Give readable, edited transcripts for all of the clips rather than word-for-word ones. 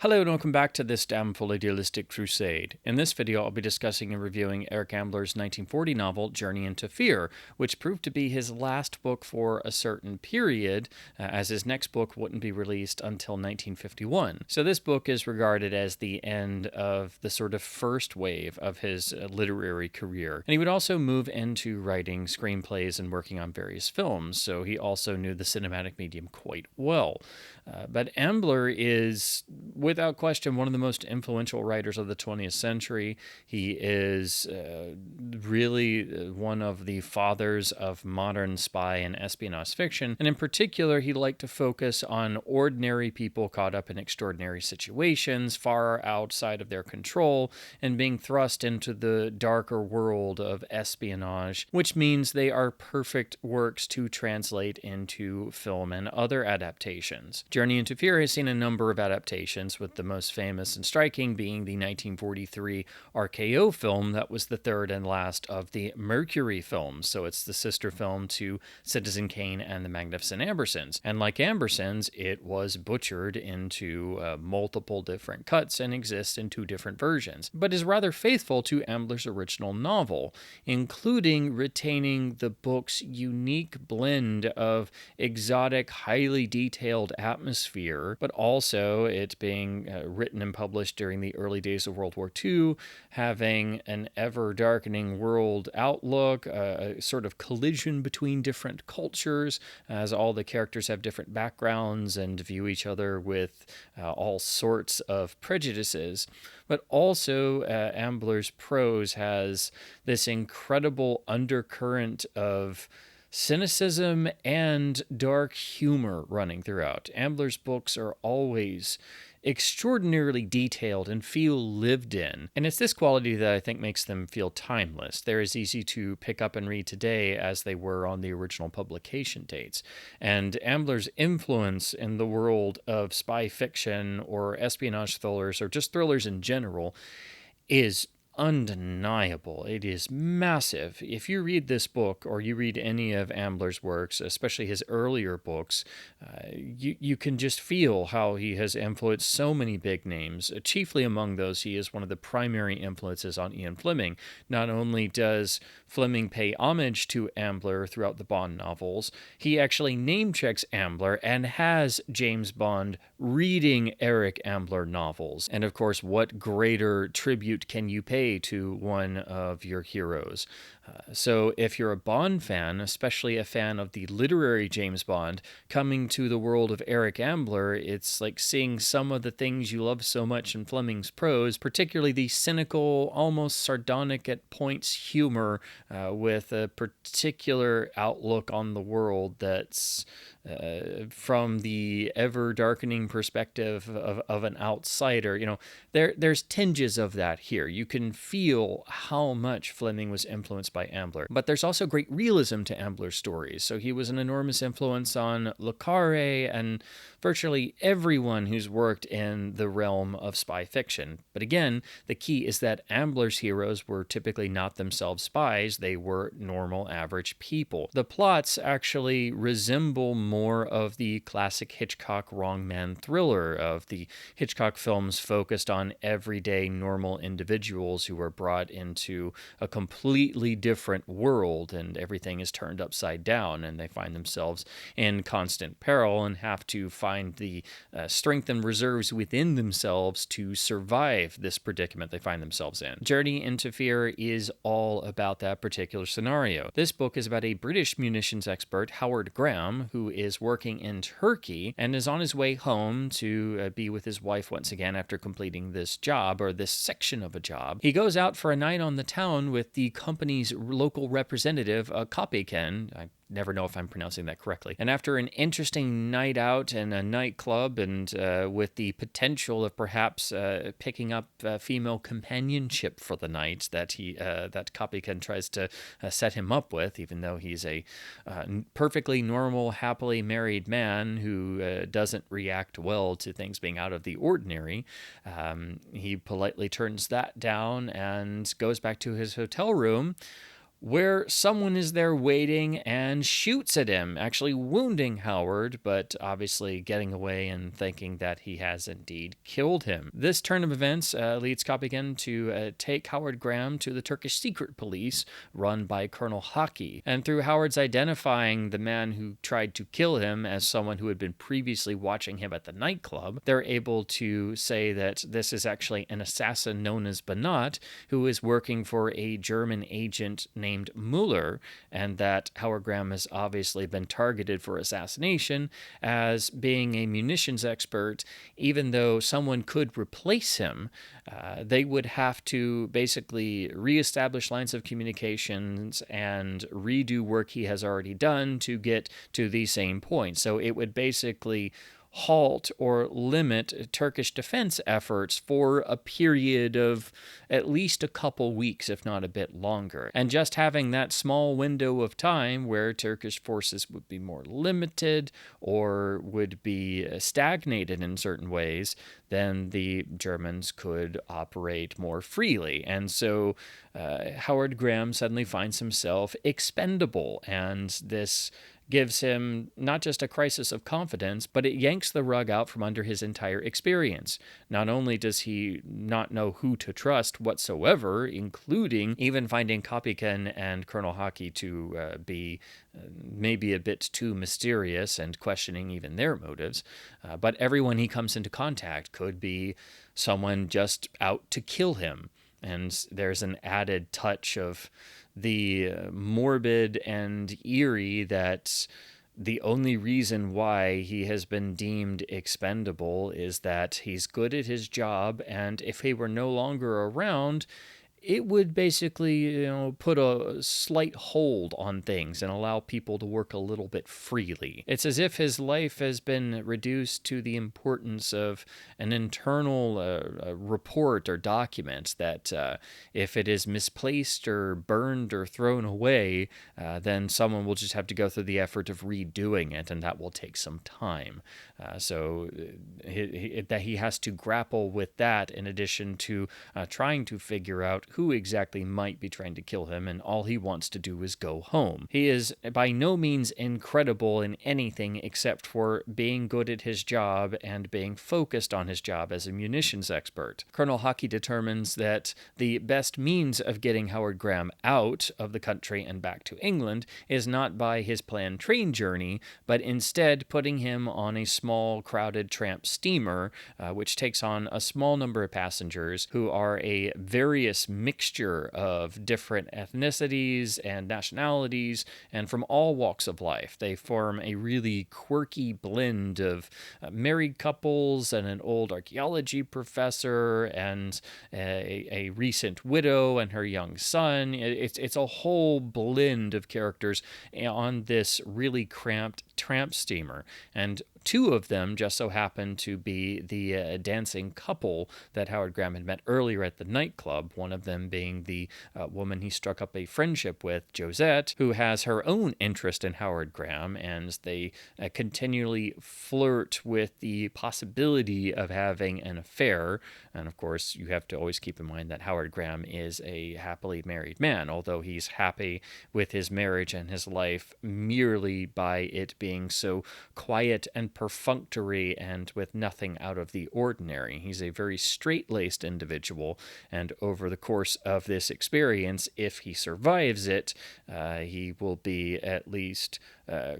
Hello and welcome back to this damn full idealistic crusade. In this video, I'll be discussing and reviewing Eric Ambler's 1940 novel, Journey into Fear, which proved to be his last book for a certain period, as his next book wouldn't be released until 1951. So this book is regarded as the end of the sort of first wave of his literary career. And he would also move into writing screenplays and working on various films, so he also knew the cinematic medium quite well. But Ambler is, without question, one of the most influential writers of the 20th century. He is really one of the fathers of modern spy and espionage fiction. And in particular, he liked to focus on ordinary people caught up in extraordinary situations, far outside of their control, and being thrust into the darker world of espionage, which means they are perfect works to translate into film and other adaptations. Journey into Fear has seen a number of adaptations, with the most famous and striking being the 1943 RKO film that was the third and last of the Mercury films. So it's the sister film to Citizen Kane and the Magnificent Ambersons. And like Ambersons, it was butchered into multiple different cuts and exists in two different versions, but is rather faithful to Ambler's original novel, including retaining the book's unique blend of exotic, highly detailed atmosphere, but also it being written and published during the early days of World War II, having an ever-darkening world outlook, a sort of collision between different cultures, as all the characters have different backgrounds and view each other with all sorts of prejudices. But also, Ambler's prose has this incredible undercurrent of cynicism and dark humor running throughout. Ambler's books are always extraordinarily detailed and feel lived in. And it's this quality that I think makes them feel timeless. They're as easy to pick up and read today as they were on the original publication dates. And Ambler's influence in the world of spy fiction or espionage thrillers, or just thrillers in general, is undeniable. It is massive. If you read this book, or you read any of Ambler's works, especially his earlier books, you can just feel how he has influenced so many big names. Chiefly among those, he is one of the primary influences on Ian Fleming. Not only does Fleming pay homage to Ambler throughout the Bond novels, he actually name-checks Ambler and has James Bond reading Eric Ambler novels. And of course, what greater tribute can you pay to one of your heroes? So if you're a Bond fan, especially a fan of the literary James Bond, coming to the world of Eric Ambler, it's like seeing some of the things you love so much in Fleming's prose, particularly the cynical, almost sardonic at points humor, with a particular outlook on the world that's from the ever-darkening perspective of an outsider. You know, there's tinges of that here. You can feel how much Fleming was influenced by Ambler. But there's also great realism to Ambler's stories. So he was an enormous influence on Le Carré and virtually everyone who's worked in the realm of spy fiction. But again, the key is that Ambler's heroes were typically not themselves spies. They were normal, average people. The plots actually resemble more of the classic Hitchcock wrong man thriller of the Hitchcock films, focused on everyday normal individuals who are brought into a completely different world, and everything is turned upside down, and they find themselves in constant peril and have to find the strength and reserves within themselves to survive this predicament they find themselves in. Journey into Fear is all about that particular scenario. This book is about a British munitions expert, Howard Graham, who is working in Turkey and is on his way home to be with his wife once again after completing this job, or this section of a job. He goes out for a night on the town with the company's local representative, Kopyken. I never know if I'm pronouncing that correctly. And after an interesting night out in a nightclub, and with the potential of perhaps picking up female companionship for the night that that Kopyken tries to set him up with, even though he's a perfectly normal, happily married man who doesn't react well to things being out of the ordinary, he politely turns that down and goes back to his hotel room, where someone is there waiting and shoots at him, actually wounding Howard, but obviously getting away and thinking that he has indeed killed him. This turn of events leads Copykin to take Howard Graham to the Turkish secret police run by Colonel Hockey. And through Howard's identifying the man who tried to kill him as someone who had been previously watching him at the nightclub, they're able to say that this is actually an assassin known as Banat, who is working for a German agent named Muller, and that Howard Graham has obviously been targeted for assassination as being a munitions expert. Even though someone could replace him, they would have to basically reestablish lines of communications and redo work he has already done to get to the same point. So it would basically halt or limit Turkish defense efforts for a period of at least a couple weeks, if not a bit longer. And just having that small window of time where Turkish forces would be more limited or would be stagnated in certain ways, then the Germans could operate more freely. And so Howard Graham suddenly finds himself expendable, and this gives him not just a crisis of confidence, but it yanks the rug out from under his entire experience. Not only does he not know who to trust whatsoever, including even finding Copykin and Colonel Hockey to be maybe a bit too mysterious and questioning even their motives, but everyone he comes into contact could be someone just out to kill him. And there's an added touch of the morbid and eerie that the only reason why he has been deemed expendable is that he's good at his job, and if he were no longer around, it would basically, put a slight hold on things and allow people to work a little bit freely. It's as if his life has been reduced to the importance of an internal report or document that if it is misplaced or burned or thrown away, then someone will just have to go through the effort of redoing it, and that will take some time. So that he has to grapple with that in addition to trying to figure out who exactly might be trying to kill him, and all he wants to do is go home. He is by no means incredible in anything except for being good at his job and being focused on his job as a munitions expert. Colonel Hockey determines that the best means of getting Howard Graham out of the country and back to England is not by his planned train journey, but instead putting him on a small, crowded tramp steamer, which takes on a small number of passengers who are a various mixture of different ethnicities and nationalities and from all walks of life. They form a really quirky blend of married couples and an old archaeology professor and a recent widow and her young son. It's a whole blend of characters on this really cramped tramp steamer. And two of them just so happen to be the dancing couple that Howard Graham had met earlier at the nightclub, one of them being the woman he struck up a friendship with, Josette, who has her own interest in Howard Graham, and they continually flirt with the possibility of having an affair. And of course, you have to always keep in mind that Howard Graham is a happily married man, although he's happy with his marriage and his life merely by it being so quiet and perfunctory and with nothing out of the ordinary. He's a very straight-laced individual, and over the course of this experience, if he survives it, he will be at least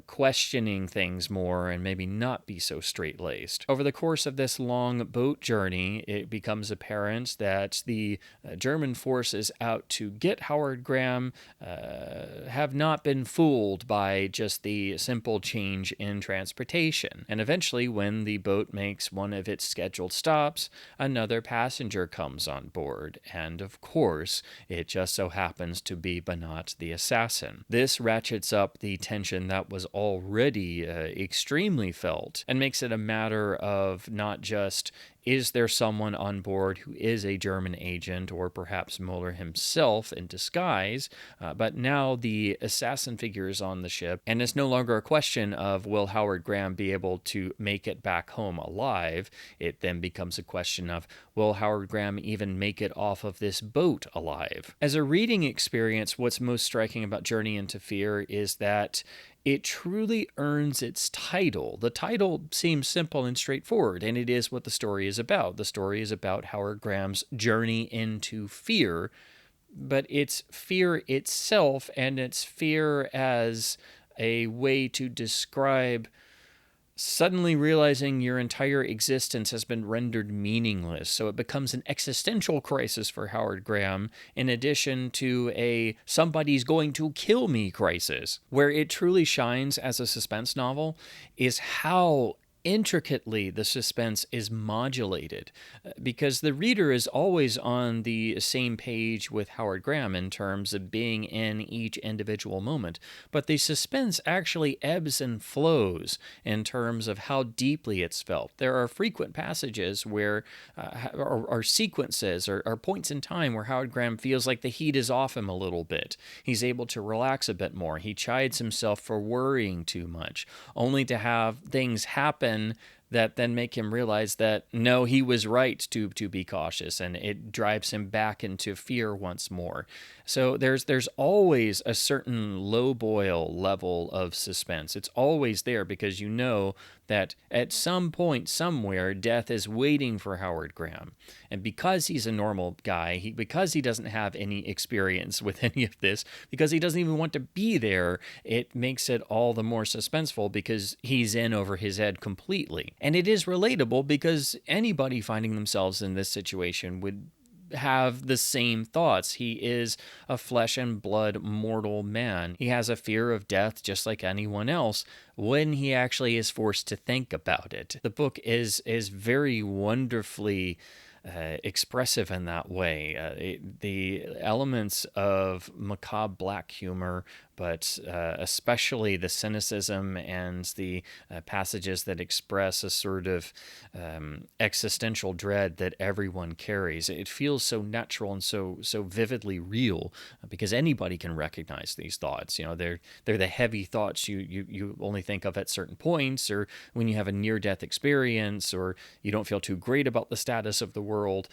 questioning things more and maybe not be so straight-laced. Over the course of this long boat journey, it becomes apparent that the German forces out to get Howard Graham have not been fooled by just the simple change in transportation. And eventually, when the boat makes one of its scheduled stops, another passenger comes on board, and of course, it just so happens to be Banat the assassin. This ratchets up the tension that was already extremely felt and makes it a matter of not just is there someone on board who is a German agent, or perhaps Mueller himself in disguise? But now the assassin figure is on the ship, and it's no longer a question of will Howard Graham be able to make it back home alive. It then becomes a question of will Howard Graham even make it off of this boat alive? As a reading experience, what's most striking about Journey into Fear is that it truly earns its title. The title seems simple and straightforward, and it is what the story is about. The story is about Howard Graham's journey into fear, but it's fear itself, and it's fear as a way to describe suddenly realizing your entire existence has been rendered meaningless. So it becomes an existential crisis for Howard Graham, in addition to a somebody's going to kill me crisis. Where it truly shines as a suspense novel is how intricately the suspense is modulated, because the reader is always on the same page with Howard Graham in terms of being in each individual moment, but the suspense actually ebbs and flows in terms of how deeply it's felt. There are frequent passages where or sequences or points in time where Howard Graham feels like the heat is off him a little bit. He's able to relax a bit more. He chides himself for worrying too much, only to have things happen that then make him realize that no, he was right to be cautious, and it drives him back into fear once more. So there's always a certain low boil level of suspense. It's always there because you know that at some point somewhere death is waiting for Howard Graham. And because he's a normal guy, because he doesn't have any experience with any of this, because he doesn't even want to be there, it makes it all the more suspenseful because he's in over his head completely. And it is relatable because anybody finding themselves in this situation would have the same thoughts. He is a flesh and blood mortal man. He has a fear of death just like anyone else when he actually is forced to think about it. The book is very wonderfully expressive in that way. The elements of macabre black humor, but especially the cynicism and the passages that express a sort of existential dread that everyone carries. It feels so natural and so vividly real because anybody can recognize these thoughts. You know, they're the heavy thoughts you only think of at certain points, or when you have a near-death experience, or you don't feel too great about the status of the world.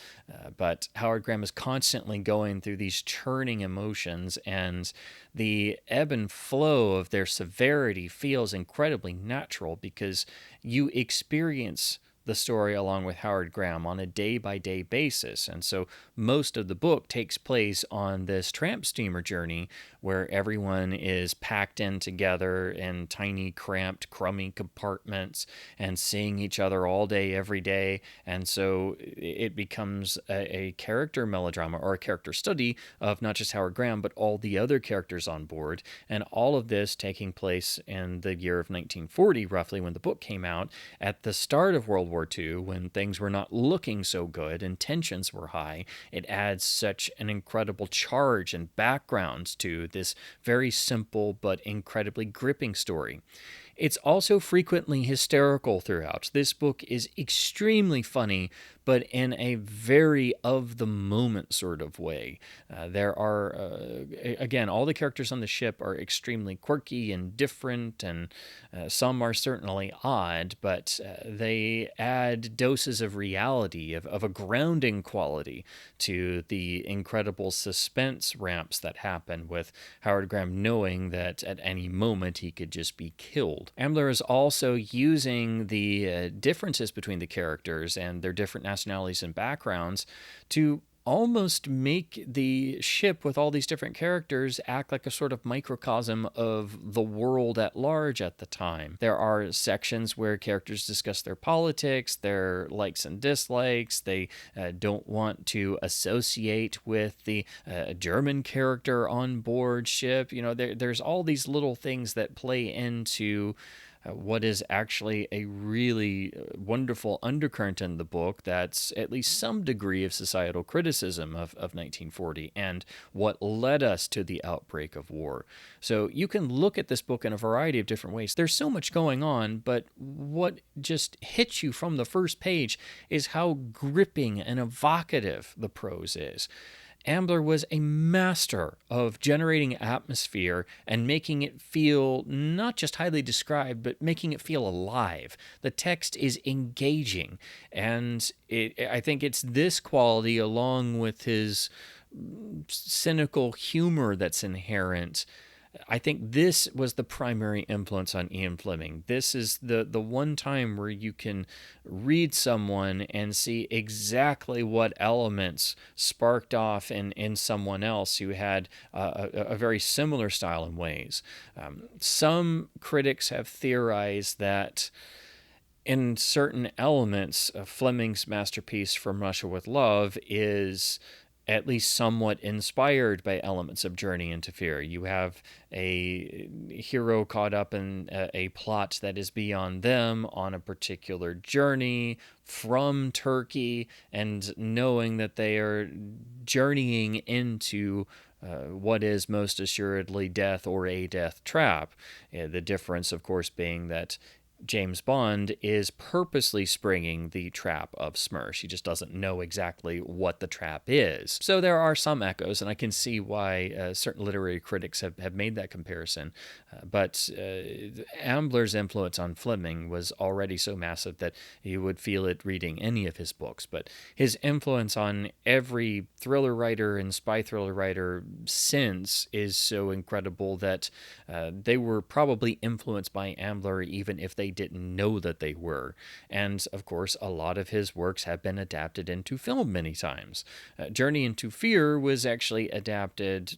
But Howard Graham is constantly going through these churning emotions, and the ebb and flow of their severity feels incredibly natural because you experience the story along with Howard Graham on a day-by-day basis. And so most of the book takes place on this tramp steamer journey where everyone is packed in together in tiny, cramped, crummy compartments and seeing each other all day, every day. And so it becomes a character melodrama or a character study of not just Howard Graham, but all the other characters on board. And all of this taking place in the year of 1940, roughly, when the book came out, at the start of World War II, when things were not looking so good and tensions were high. It adds such an incredible charge and background to this very simple but incredibly gripping story. It's also frequently hysterical throughout. This book is extremely funny, but in a very of-the-moment sort of way. There are, again, all the characters on the ship are extremely quirky and different, and some are certainly odd, but they add doses of reality, of a grounding quality to the incredible suspense ramps that happen with Howard Graham knowing that at any moment he could just be killed. Ambler is also using the differences between the characters and their different nationalities and backgrounds to almost make the ship with all these different characters act like a sort of microcosm of the world at large at the time. There are sections where characters discuss their politics, their likes and dislikes. They don't want to associate with the German character on board ship. You know, there's all these little things that play into what is actually a really wonderful undercurrent in the book that's at least some degree of societal criticism of 1940 and what led us to the outbreak of war. So you can look at this book in a variety of different ways. There's so much going on, but what just hits you from the first page is how gripping and evocative the prose is. Ambler was a master of generating atmosphere and making it feel not just highly described, but making it feel alive. The text is engaging, and I think it's this quality, along with his cynical humor that's inherent. I think this was the primary influence on Ian Fleming. This is the one time where you can read someone and see exactly what elements sparked off in someone else who had a very similar style in ways. Some critics have theorized that in certain elements, Fleming's masterpiece From Russia with Love is at least somewhat inspired by elements of Journey into Fear. You have a hero caught up in a plot that is beyond them on a particular journey from Turkey, and knowing that they are journeying into what is most assuredly death or a death trap. The difference, of course, being that James Bond is purposely springing the trap of Smersh. He just doesn't know exactly what the trap is. So there are some echoes, and I can see why certain literary critics have made that comparison. But Ambler's influence on Fleming was already so massive that you would feel it reading any of his books. But his influence on every thriller writer and spy thriller writer since is so incredible that they were probably influenced by Ambler even if they didn't know that they were. And of course, a lot of his works have been adapted into film many times. Journey into Fear was actually adapted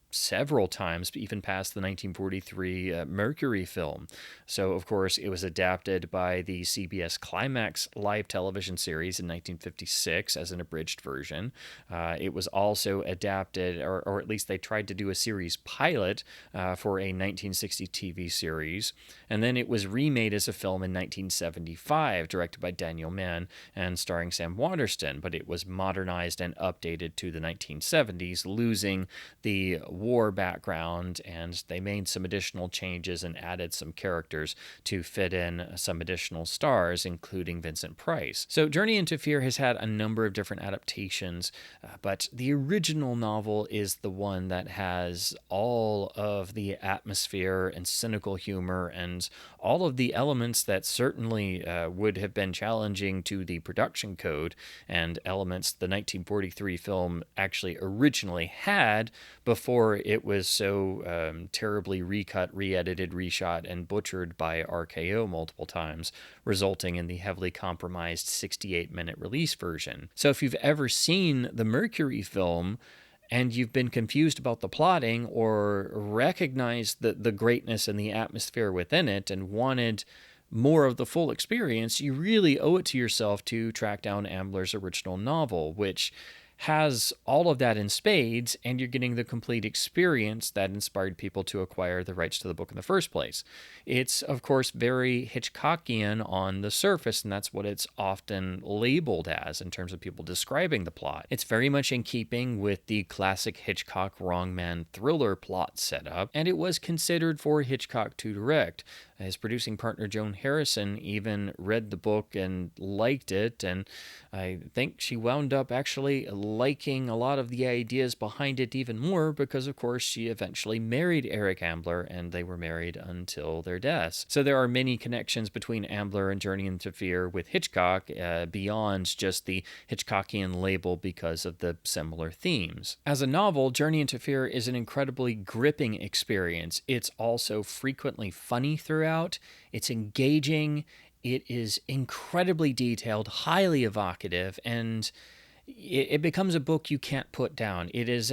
several times, even past the 1943 Mercury film. So, of course, it was adapted by the CBS Climax live television series in 1956 as an abridged version. It was also adapted, or at least they tried to do a series pilot for a 1960 TV series. And then it was remade as a film in 1975, directed by Daniel Mann and starring Sam Waterston, but it was modernized and updated to the 1970s, losing the war background, and they made some additional changes and added some characters to fit in some additional stars, including Vincent Price. So Journey into Fear has had a number of different adaptations, but the original novel is the one that has all of the atmosphere and cynical humor and all of the elements that certainly would have been challenging to the production code, and elements the 1943 film actually originally had before it was so terribly recut, re-edited, reshot, and butchered by RKO multiple times, resulting in the heavily compromised 68-minute release version. So if you've ever seen the Mercury film and you've been confused about the plotting or recognized the greatness and the atmosphere within it and wanted more of the full experience, you really owe it to yourself to track down Ambler's original novel, which has all of that in spades, and you're getting the complete experience that inspired people to acquire the rights to the book in the first place. It's, of course, very Hitchcockian on the surface, and that's what it's often labeled as in terms of people describing the plot. It's very much in keeping with the classic Hitchcock wrong man thriller plot setup, and it was considered for Hitchcock to direct. His producing partner, Joan Harrison, even read the book and liked it, and I think she wound up actually liking a lot of the ideas behind it even more because, of course, she eventually married Eric Ambler, and they were married until their deaths. So there are many connections between Ambler and Journey into Fear with Hitchcock beyond just the Hitchcockian label because of the similar themes. As a novel, Journey into Fear is an incredibly gripping experience. It's also frequently funny throughout. It's engaging. It is incredibly detailed, highly evocative, and it becomes a book you can't put down. It is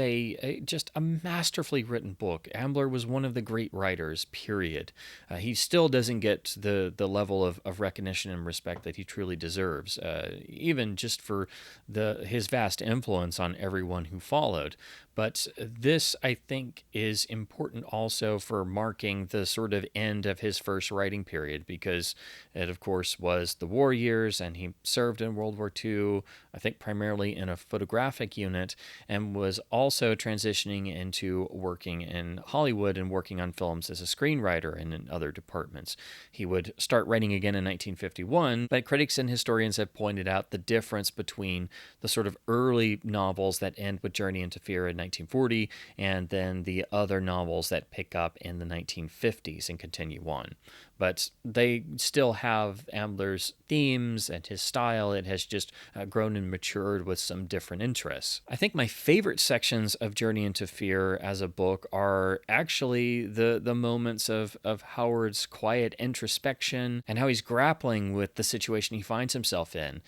just a masterfully written book. Ambler was one of the great writers, period. He still doesn't get the level of recognition and respect that he truly deserves, even just for his vast influence on everyone who followed. But this, I think, is important also for marking the sort of end of his first writing period, because it, of course, was the war years, and he served in World War II, I think primarily in a photographic unit, and was also transitioning into working in Hollywood and working on films as a screenwriter and in other departments. He would start writing again in 1951, but critics and historians have pointed out the difference between the sort of early novels that end with Journey into Fear in 1940 and then the other novels that pick up in the 1950s and continue on. But they still have Ambler's themes and his style. It has just grown and matured with some different interests. I think my favorite sections of Journey into Fear as a book are actually the moments of Howard's quiet introspection and how he's grappling with the situation he finds himself in.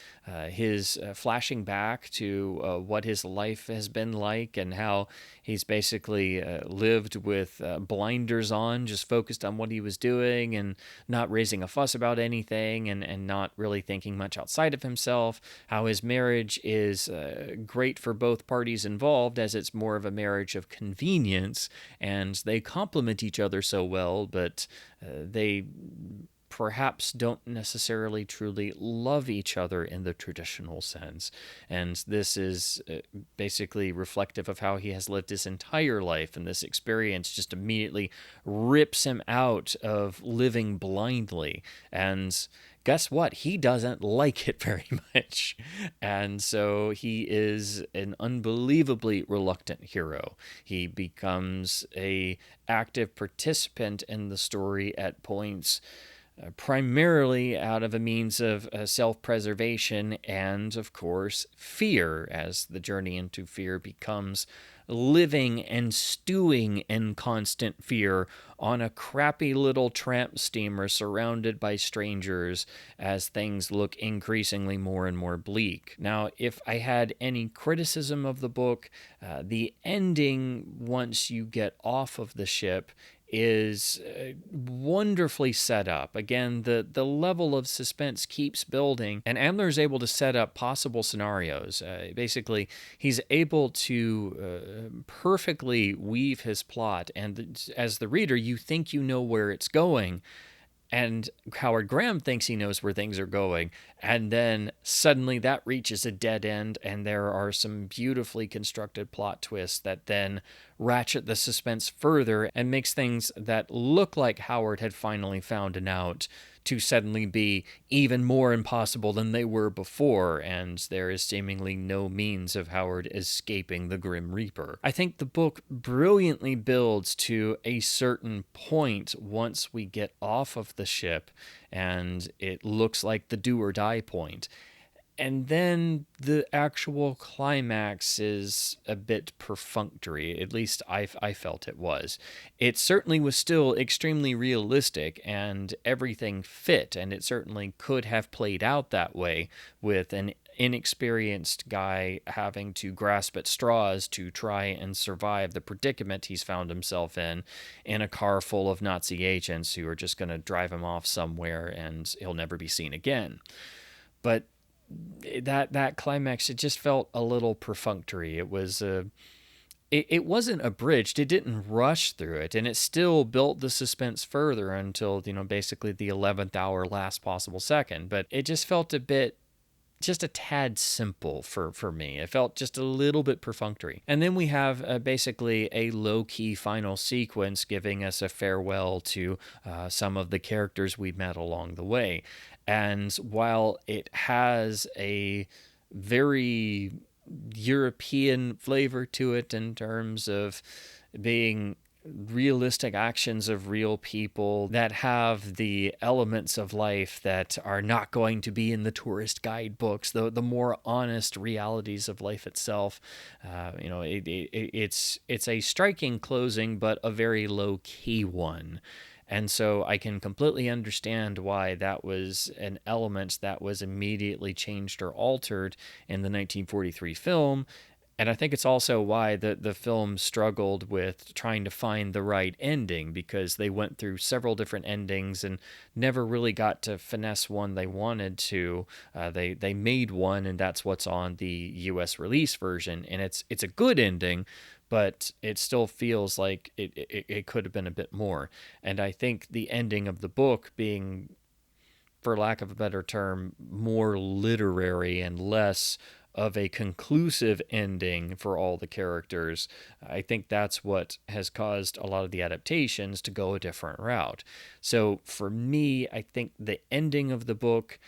His flashing back to what his life has been like and how he's basically lived with blinders on, just focused on what he was doing and not raising a fuss about anything and not really thinking much outside of himself. How his marriage is great for both parties involved, as it's more of a marriage of convenience and they complement each other so well, but they perhaps don't necessarily truly love each other in the traditional sense. And this is basically reflective of how he has lived his entire life, and this experience just immediately rips him out of living blindly. And guess what? He doesn't like it very much. And so he is an unbelievably reluctant hero. He becomes a active participant in the story at points, primarily out of a means of self-preservation and, of course, fear, as the Journey into Fear becomes living and stewing in constant fear on a crappy little tramp steamer surrounded by strangers as things look increasingly more and more bleak. Now, if I had any criticism of the book, the ending, once you get off of the ship, is wonderfully set up. Again, the level of suspense keeps building, and Ambler is able to set up possible scenarios. Basically, he's able to perfectly weave his plot, and as the reader, you think you know where it's going, and Howard Graham thinks he knows where things are going, and then suddenly that reaches a dead end, and there are some beautifully constructed plot twists that then ratchet the suspense further and makes things that look like Howard had finally found an out to suddenly be even more impossible than they were before, and there is seemingly no means of Howard escaping the Grim Reaper. I think the book brilliantly builds to a certain point once we get off of the ship, and it looks like the do or die point. And then the actual climax is a bit perfunctory. At least I felt it was. It certainly was still extremely realistic, and everything fit, and it certainly could have played out that way with an inexperienced guy having to grasp at straws to try and survive the predicament he's found himself in a car full of Nazi agents who are just going to drive him off somewhere and he'll never be seen again. But that climax, it just felt a little perfunctory. It wasn't abridged. It didn't rush through it, and it still built the suspense further until, basically the 11th hour, last possible second. But it just felt just a tad simple for me. It felt just a little bit perfunctory. And then we have basically a low-key final sequence giving us a farewell to some of the characters we met along the way. And while it has a very European flavor to it in terms of being realistic actions of real people that have the elements of life that are not going to be in the tourist guidebooks, the more honest realities of life itself. It's a striking closing, but a very low-key one. And so I can completely understand why that was an element that was immediately changed or altered in the 1943 film. And I think it's also why the film struggled with trying to find the right ending, because they went through several different endings and never really got to finesse one they wanted to. They made one, and that's what's on the U.S. release version, and it's a good ending, but it still feels like it could have been a bit more. And I think the ending of the book being, for lack of a better term, more literary and less of a conclusive ending for all the characters, I think that's what has caused a lot of the adaptations to go a different route. So for me, I think the ending of the book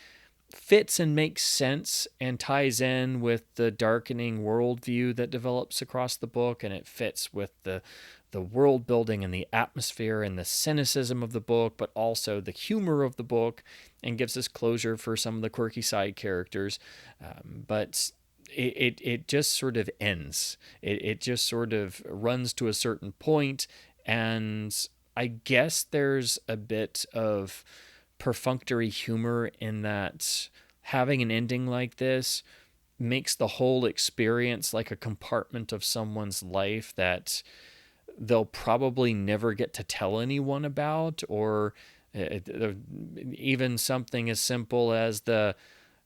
fits and makes sense and ties in with the darkening worldview that develops across the book, and it fits with the world building and the atmosphere and the cynicism of the book, but also the humor of the book, and gives us closure for some of the quirky side characters. But it just sort of ends. It just sort of runs to a certain point, and I guess there's a bit of perfunctory humor in that having an ending like this makes the whole experience like a compartment of someone's life that they'll probably never get to tell anyone about, or even something as simple as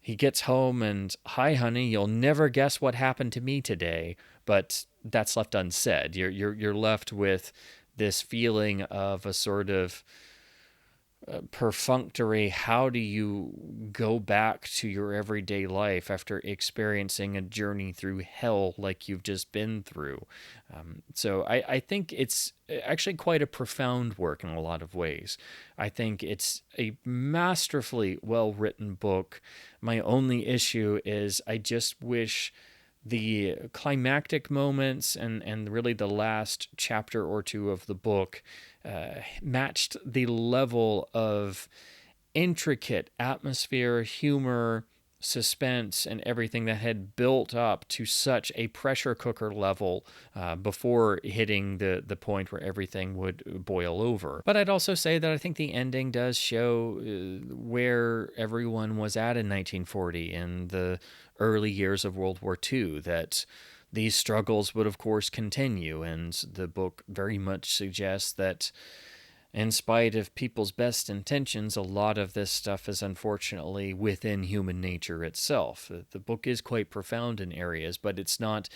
he gets home and, "Hi honey, you'll never guess what happened to me today," but that's left unsaid. You're left with this feeling of a sort of perfunctory, how do you go back to your everyday life after experiencing a journey through hell like you've just been through? So I think it's actually quite a profound work in a lot of ways. I think it's a masterfully well-written book. My only issue is I just wish the climactic moments and really the last chapter or two of the book matched the level of intricate atmosphere, humor, suspense, and everything that had built up to such a pressure cooker level before hitting the point where everything would boil over. But I'd also say that I think the ending does show where everyone was at in 1940, in the early years of World War II, that these struggles would, of course, continue. And the book very much suggests that, in spite of people's best intentions, a lot of this stuff is unfortunately within human nature itself. The book is quite profound in areas, but it's not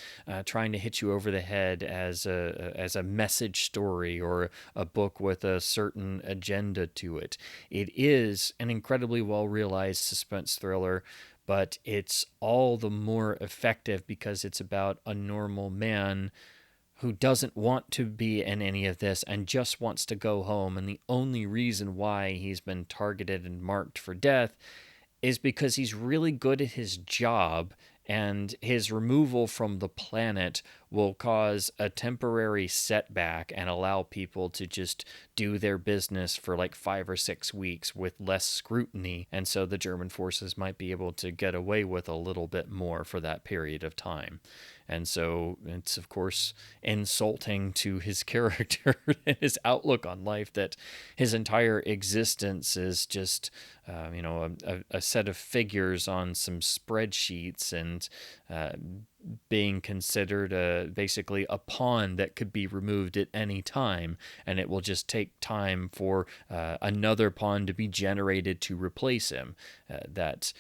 trying to hit you over the head as a message story or a book with a certain agenda to it. It is an incredibly well-realized suspense thriller, but it's all the more effective because it's about a normal man who doesn't want to be in any of this and just wants to go home. And the only reason why he's been targeted and marked for death is because he's really good at his job, and his removal from the planet will cause a temporary setback and allow people to just do their business for like 5 or 6 weeks with less scrutiny. And so the German forces might be able to get away with a little bit more for that period of time. And so it's, of course, insulting to his character and his outlook on life that his entire existence is just, a set of figures on some spreadsheets, and being considered basically a pawn that could be removed at any time, and it will just take time for another pawn to be generated to replace him. That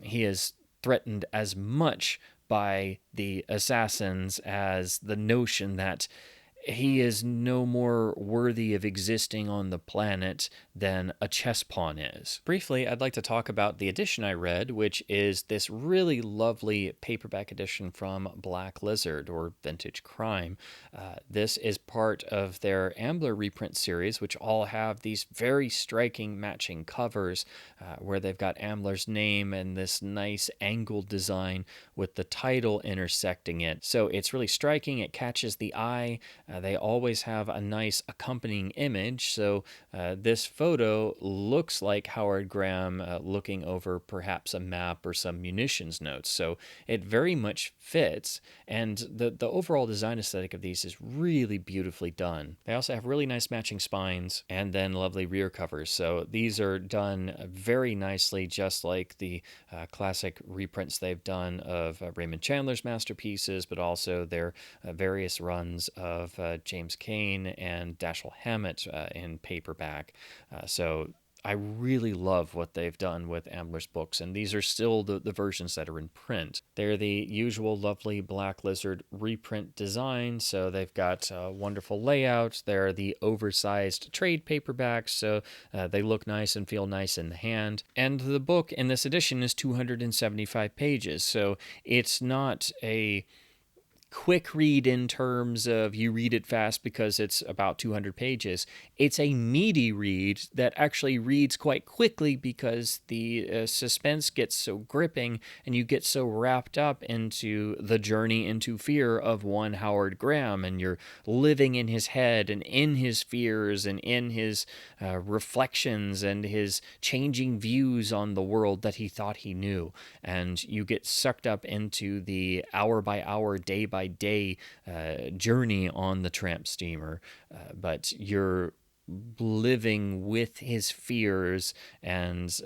he is threatened as much by the assassins as the notion that he is no more worthy of existing on the planet than a chess pawn is. Briefly, I'd like to talk about the edition I read, which is this really lovely paperback edition from Black Lizard, or Vintage Crime. This is part of their Ambler reprint series, which all have these very striking matching covers where they've got Ambler's name and this nice angled design with the title intersecting it. So it's really striking. It catches the eye. They always have a nice accompanying image. So this photo looks like Howard Graham looking over perhaps a map or some munitions notes. So it very much fits. And the overall design aesthetic of these is really beautifully done. They also have really nice matching spines and then lovely rear covers. So these are done very nicely, just like the classic reprints they've done of Raymond Chandler's masterpieces, but also their various runs of James Cain and Dashiell Hammett in paperback. So I really love what they've done with Ambler's books, and these are still the versions that are in print. They're the usual lovely Black Lizard reprint design, so they've got a wonderful layout. They're the oversized trade paperbacks, so they look nice and feel nice in the hand. And the book in this edition is 275 pages, so it's not a quick read in terms of you read it fast because it's about 200 pages. It's a meaty read that actually reads quite quickly because the suspense gets so gripping and you get so wrapped up into the journey into fear of one Howard Graham, and you're living in his head and in his fears and in his reflections and his changing views on the world that he thought he knew. And you get sucked up into the hour by hour, day by day journey on the tramp steamer, but you're living with his fears and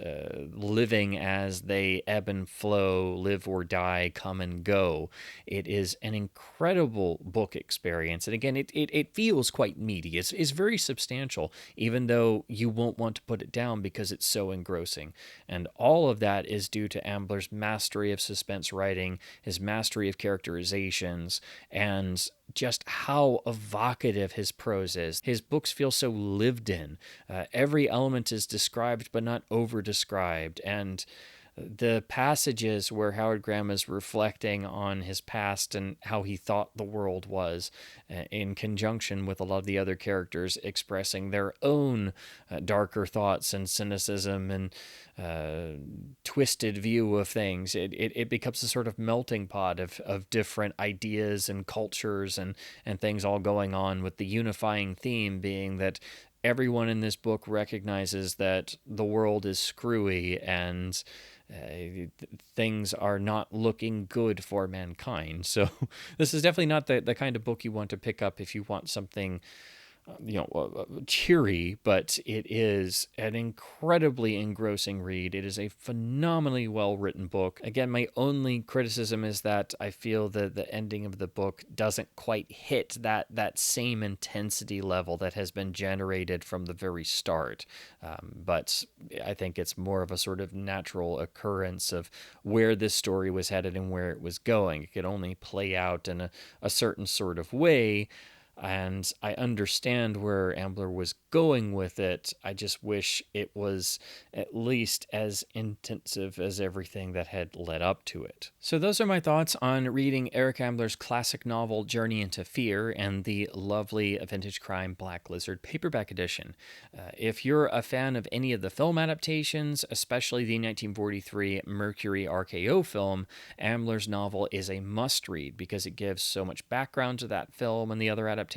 living as they ebb and flow, live or die, come and go. It is an incredible book experience. And again, it feels quite meaty. It's very substantial, even though you won't want to put it down because it's so engrossing. And all of that is due to Ambler's mastery of suspense writing, his mastery of characterizations, and just how evocative his prose is. His books feel so lived in. Every element is described but not over-described, and the passages where Howard Graham is reflecting on his past and how he thought the world was, in conjunction with a lot of the other characters expressing their own darker thoughts and cynicism and twisted view of things, it becomes a sort of melting pot of different ideas and cultures and things all going on, with the unifying theme being that everyone in this book recognizes that the world is screwy and things are not looking good for mankind. So this is definitely not the kind of book you want to pick up if you want something cheery, but it is an incredibly engrossing read. It is a phenomenally well-written book. Again, my only criticism is that I feel that the ending of the book doesn't quite hit that same intensity level that has been generated from the very start. But I think it's more of a sort of natural occurrence of where this story was headed and where it was going. It could only play out in a certain sort of way. And I understand where Ambler was going with it. I just wish it was at least as intensive as everything that had led up to it. So those are my thoughts on reading Eric Ambler's classic novel Journey into Fear and the lovely vintage crime Black Lizard paperback edition. If you're a fan of any of the film adaptations, especially the 1943 Mercury RKO film, Ambler's novel is a must-read because it gives so much background to that film and the other adaptations,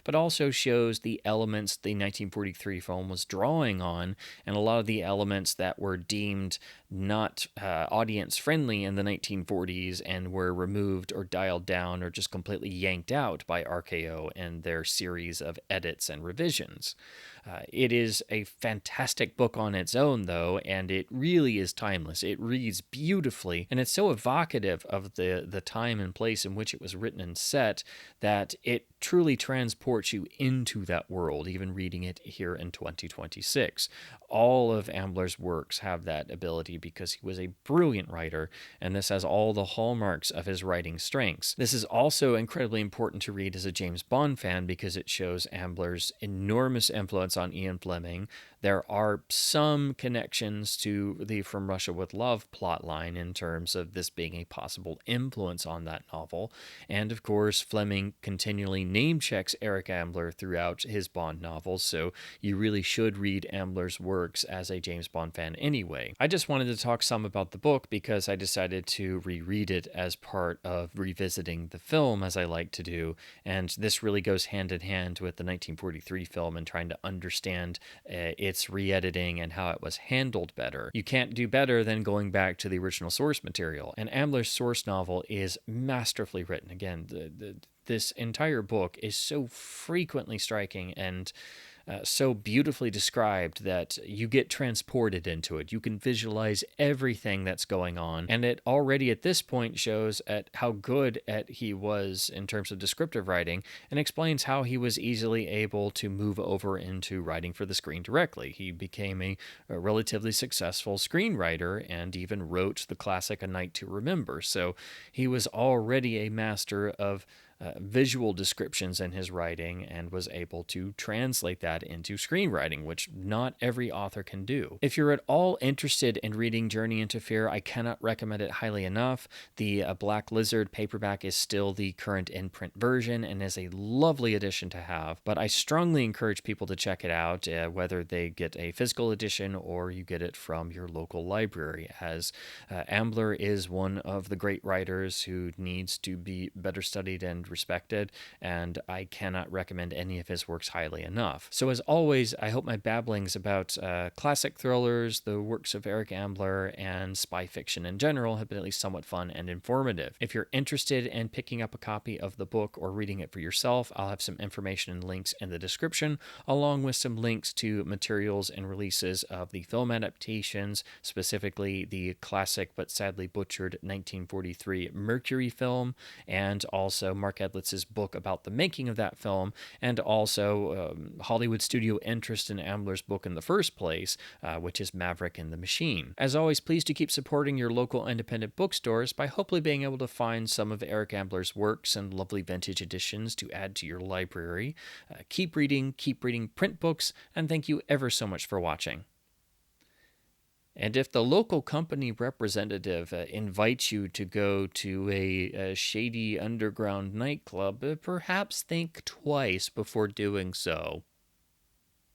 but also shows the elements the 1943 film was drawing on, and a lot of the elements that were deemed not audience-friendly in the 1940s and were removed or dialed down or just completely yanked out by RKO and their series of edits and revisions. It is a fantastic book on its own, though, and it really is timeless. It reads beautifully, and it's so evocative of the time and place in which it was written and set that it truly transports you into that world, even reading it here in 2026. All of Ambler's works have that ability because he was a brilliant writer, and this has all the hallmarks of his writing strengths. This is also incredibly important to read as a James Bond fan because it shows Ambler's enormous influence on Ian Fleming. There are some connections to the From Russia with Love plotline in terms of this being a possible influence on that novel. And of course, Fleming continually name-checks Eric Ambler throughout his Bond novels, so you really should read Ambler's works as a James Bond fan anyway. I just wanted to talk some about the book because I decided to reread it as part of revisiting the film, as I like to do. And this really goes hand in hand with the 1943 film and trying to understand its re editing and how it was handled better. You can't do better than going back to the original source material. And Ambler's source novel is masterfully written. Again, this entire book is so frequently striking and so beautifully described that you get transported into it. You can visualize everything that's going on. And it already at this point shows at how good he was in terms of descriptive writing and explains how he was easily able to move over into writing for the screen directly. He became a relatively successful screenwriter and even wrote the classic A Night to Remember. So he was already a master of visual descriptions in his writing and was able to translate that into screenwriting, which not every author can do. If you're at all interested in reading Journey into Fear, I cannot recommend it highly enough. The Black Lizard paperback is still the current in-print version and is a lovely edition to have, but I strongly encourage people to check it out, whether they get a physical edition or you get it from your local library, as Ambler is one of the great writers who needs to be better studied and respected, and I cannot recommend any of his works highly enough. So as always, I hope my babblings about classic thrillers, the works of Eric Ambler, and spy fiction in general have been at least somewhat fun and informative. If you're interested in picking up a copy of the book or reading it for yourself, I'll have some information and links in the description, along with some links to materials and releases of the film adaptations, specifically the classic but sadly butchered 1943 Mercury film, and also Mark Edlitz's book about the making of that film, and also Hollywood studio interest in Ambler's book in the first place, which is Maverick and the Machine. As always, please do keep supporting your local independent bookstores by hopefully being able to find some of Eric Ambler's works and lovely vintage editions to add to your library. Keep reading print books, and thank you ever so much for watching. And if the local company representative invites you to go to a shady underground nightclub, perhaps think twice before doing so.